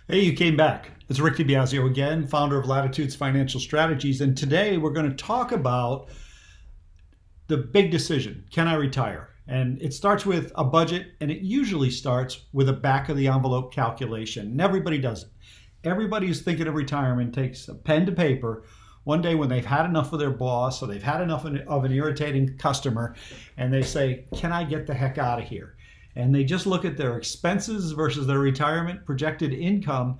Hey, you came back. It's Rick DiBiasio again, founder of Latitudes Financial Strategies, and today we're going to talk about the big decision. Can I retire? And it starts with a budget, and it usually starts with a back of the envelope calculation. And everybody does it. Everybody who's thinking of retirement takes a pen to paper one day when they've had enough of their boss or they've had enough of an irritating customer, and they say, can I get the heck out of here? And they just look at their expenses versus their retirement projected income,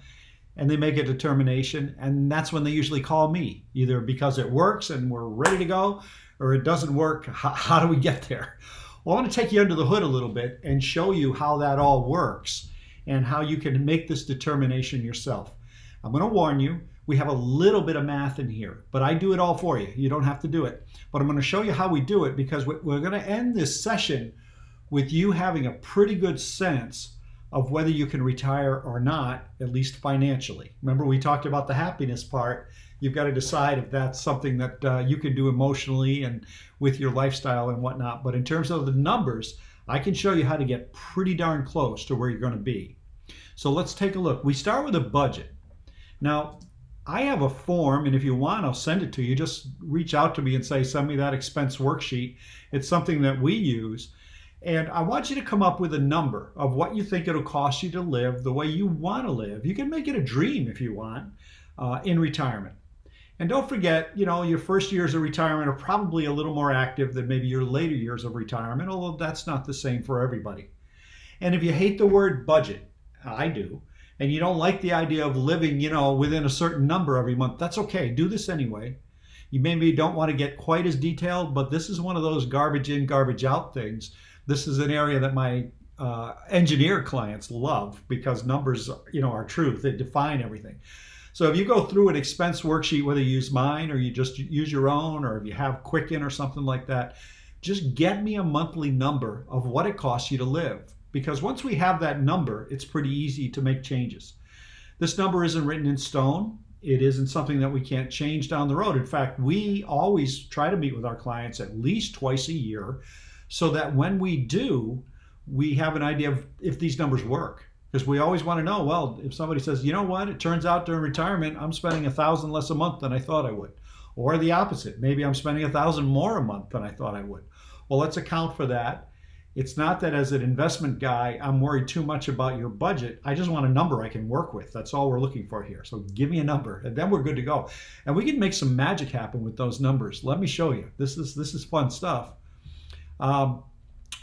and they make a determination. And that's when they usually call me, either because it works and we're ready to go, or it doesn't work. How do we get there? Well, I want to take you under the hood a little bit and show you how that all works and how you can make this determination yourself. I'm going to warn you, we have a little bit of math in here, but I do it all for you. You don't have to do it. But I'm going to show you how we do it, because we're going to end this session with you having a pretty good sense of whether you can retire or not, at least financially. Remember, we talked about the happiness part. You've got to decide if that's something that you can do emotionally and with your lifestyle and whatnot. But in terms of the numbers, I can show you how to get pretty darn close to where you're going to be. So let's take a look. We start with a budget. Now, I have a form, and if you want, I'll send it to you. Just reach out to me and say, send me that expense worksheet. It's something that we use. And I want you to come up with a number of what you think it'll cost you to live the way you want to live. You can make it a dream if you want in retirement. And don't forget, your first years of retirement are probably a little more active than maybe your later years of retirement, although that's not the same for everybody. And if you hate the word budget, I do, and you don't like the idea of living, within a certain number every month, that's okay. Do this anyway. You maybe don't want to get quite as detailed, but this is one of those garbage in, garbage out things. This is an area that my engineer clients love, because numbers, are truth. They define everything. So if you go through an expense worksheet, whether you use mine or you just use your own, or if you have Quicken or something like that, just get me a monthly number of what it costs you to live. Because once we have that number, it's pretty easy to make changes. This number isn't written in stone. It isn't something that we can't change down the road. In fact, we always try to meet with our clients at least twice a year, so that when we do, we have an idea of if these numbers work. Because we always want to know, well, if somebody says, you know what, it turns out during retirement, I'm spending $1,000 less a month than I thought I would. Or the opposite, maybe I'm spending $1,000 more a month than I thought I would. Well, let's account for that. It's not that as an investment guy, I'm worried too much about your budget. I just want a number I can work with. That's all we're looking for here. So give me a number, and then we're good to go. And we can make some magic happen with those numbers. Let me show you. This is fun stuff.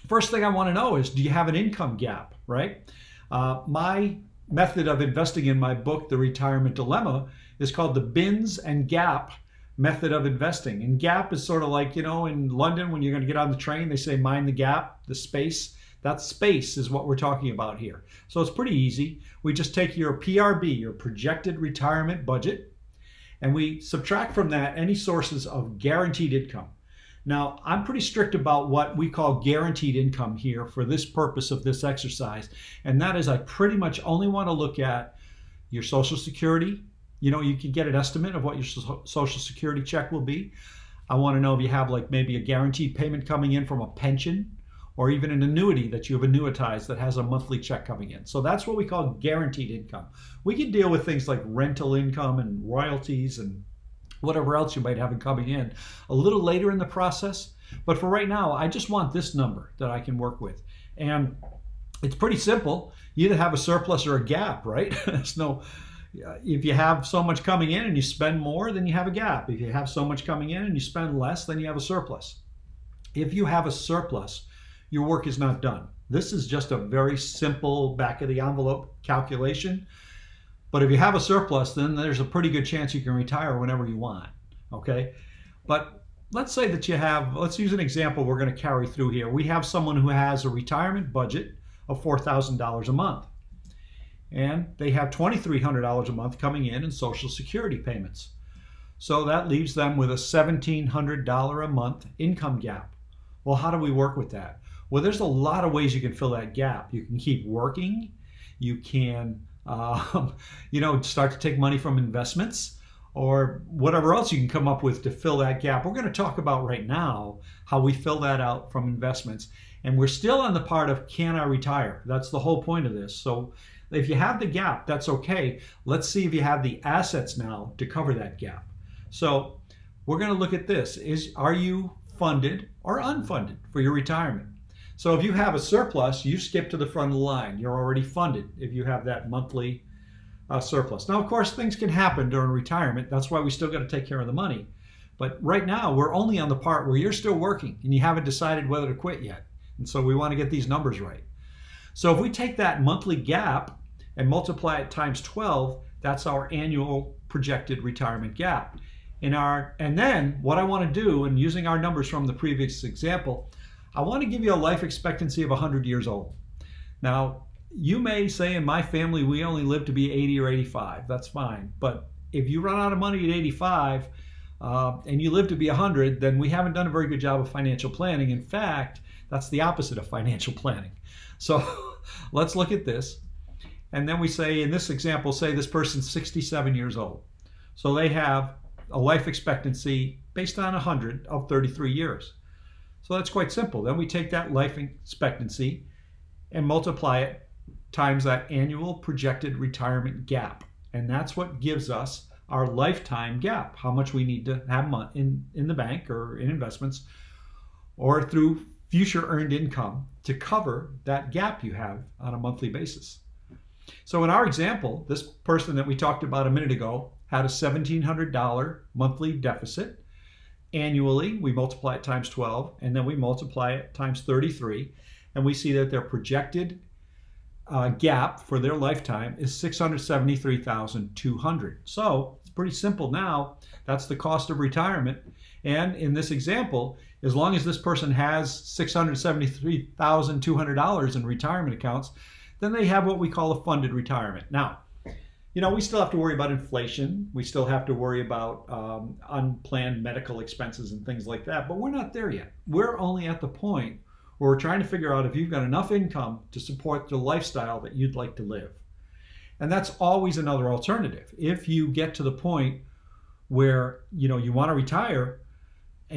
First thing I want to know is, do you have an income gap, right? My method of investing in my book, The Retirement Dilemma, is called the bins and gap method of investing. And gap is sort of like, in London, when you're going to get on the train, they say, mind the gap, the space. That space is what we're talking about here. So it's pretty easy. We just take your PRB, your projected retirement budget, and we subtract from that any sources of guaranteed income. Now, I'm pretty strict about what we call guaranteed income here for this purpose of this exercise. And that is, I pretty much only want to look at your Social Security. You can get an estimate of what your Social Security check will be. I want to know if you have maybe a guaranteed payment coming in from a pension, or even an annuity that you have annuitized that has a monthly check coming in. So that's what we call guaranteed income. We can deal with things like rental income and royalties and whatever else you might have coming in a little later in the process. But for right now, I just want this number that I can work with. And it's pretty simple. You either have a surplus or a gap, right? If you have so much coming in and you spend more, then you have a gap. If you have so much coming in and you spend less, then you have a surplus. If you have a surplus, your work is not done. This is just a very simple back of the envelope calculation. But if you have a surplus, then there's a pretty good chance you can retire whenever you want, okay? But let's say that let's use an example we're going to carry through here. We have someone who has a retirement budget of $4,000 a month, and they have $2,300 a month coming in Social Security payments. So that leaves them with a $1,700 a month income gap. Well, how do we work with that? Well, there's a lot of ways you can fill that gap. You can keep working. You can start to take money from investments, or whatever else you can come up with to fill that gap. We're going to talk about right now how we fill that out from investments. And we're still on the part of, can I retire? That's the whole point of this. So If you have the gap, that's okay. Let's see if you have the assets now to cover that gap. So we're going to look at this. Are you funded or unfunded for your retirement? So if you have a surplus, you skip to the front of the line. You're already funded if you have that monthly surplus. Now, of course, things can happen during retirement. That's why we still got to take care of the money. But right now, we're only on the part where you're still working and you haven't decided whether to quit yet. And so we want to get these numbers right. So if we take that monthly gap and multiply it times 12, that's our annual projected retirement gap. And then what I want to do, and using our numbers from the previous example, I want to give you a life expectancy of 100 years old. Now, you may say in my family, we only live to be 80 or 85. That's fine. But if you run out of money at 85 and you live to be 100, then we haven't done a very good job of financial planning. In fact, that's the opposite of financial planning. So let's look at this. And then we say, in this example, say this person's 67 years old. So they have a life expectancy based on 100 of 33 years. So that's quite simple. Then we take that life expectancy and multiply it times that annual projected retirement gap. And that's what gives us our lifetime gap, how much we need to have in the bank or in investments or through future earned income to cover that gap you have on a monthly basis. So in our example, this person that we talked about a minute ago had a $1,700 monthly deficit. Annually, we multiply it times 12, and then we multiply it times 33, and we see that their projected gap for their lifetime is $673,200. So it's pretty simple now. That's the cost of retirement. And in this example, as long as this person has $673,200 in retirement accounts, then they have what we call a funded retirement. Now, we still have to worry about inflation. We still have to worry about unplanned medical expenses and things like that, but we're not there yet. We're only at the point where we're trying to figure out if you've got enough income to support the lifestyle that you'd like to live. And that's always another alternative. If you get to the point where, you want to retire,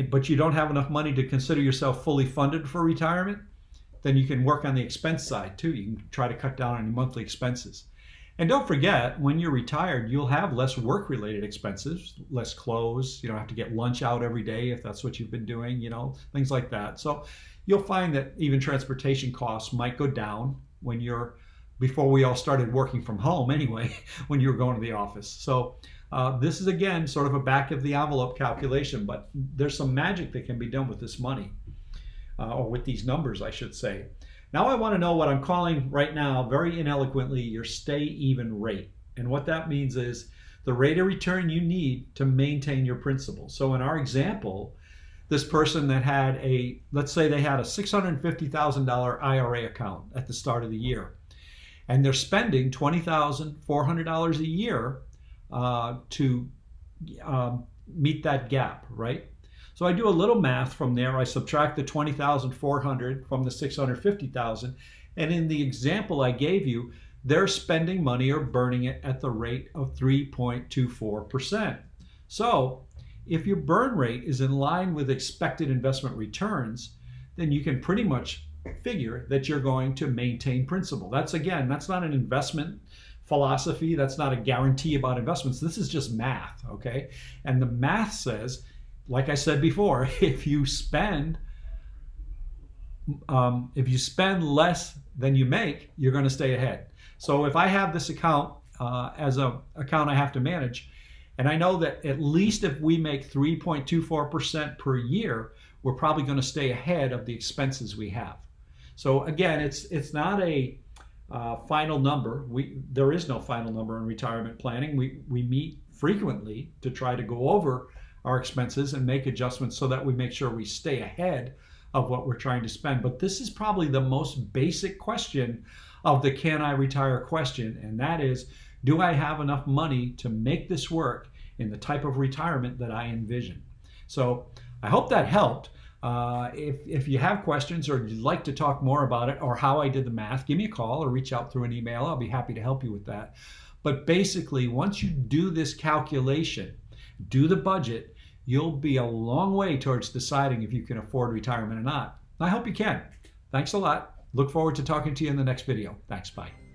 but you don't have enough money to consider yourself fully funded for retirement, then you can work on the expense side too. You can try to cut down on your monthly expenses. And don't forget, when you're retired, you'll have less work-related expenses, less clothes. You don't have to get lunch out every day if that's what you've been doing, things like that. So you'll find that even transportation costs might go down before we all started working from home anyway, when you were going to the office. So this is, again, sort of a back of the envelope calculation, but there's some magic that can be done with this money, or with these numbers, I should say. Now I want to know what I'm calling right now, very ineloquently, your stay even rate. And what that means is the rate of return you need to maintain your principal. So in our example, this person that had let's say they had a $650,000 IRA account at the start of the year, and they're spending $20,400 a year to meet that gap, right? So I do a little math from there. I subtract the $20,400 from the $650,000. And in the example I gave you, they're spending money or burning it at the rate of 3.24%. So if your burn rate is in line with expected investment returns, then you can pretty much figure that you're going to maintain principal. That's not an investment philosophy. That's not a guarantee about investments. This is just math, okay? And the math says, like I said before, if you spend less than you make, you're going to stay ahead. So if I have this account as an account I have to manage, and I know that at least if we make 3.24% per year, we're probably going to stay ahead of the expenses we have. So again, it's not a final number. There is no final number in retirement planning. We meet frequently to try to go over our expenses and make adjustments so that we make sure we stay ahead of what we're trying to spend. But this is probably the most basic question of the can I retire question, and that is, do I have enough money to make this work in the type of retirement that I envision? So I hope that helped. If you have questions or you'd like to talk more about it or how I did the math, give me a call or reach out through an email. I'll be happy to help you with that. But basically, once you do this calculation, do the budget, you'll be a long way towards deciding if you can afford retirement or not. I hope you can. Thanks a lot. Look forward to talking to you in the next video. Thanks. Bye.